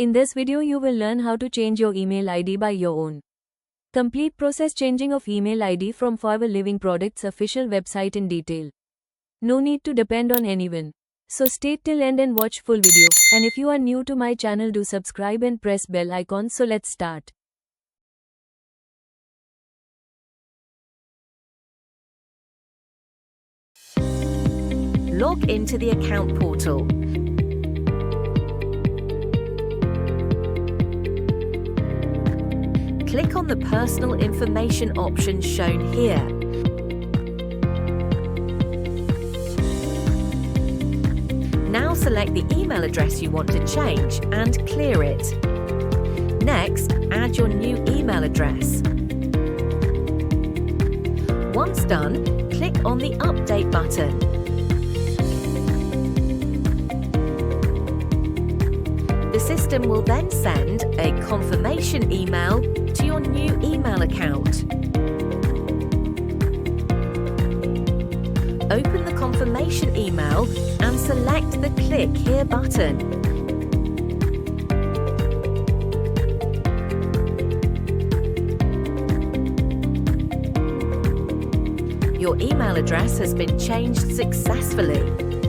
In this video you will learn how to change your email ID by your own. Complete process changing of email ID from Forever Living Products official website in detail. No need to depend on anyone. So stay till end and watch full video. And if you are new to my channel, do subscribe and press bell icon. So let's start. Log into the account portal. Click on the personal information option shown here. Now select the email address you want to change and clear it. Next, add your new email address. Once done, click on the Update button. The system will then send a confirmation email to your new email account. Open the confirmation email and select the Click Here button. Your email address has been changed successfully.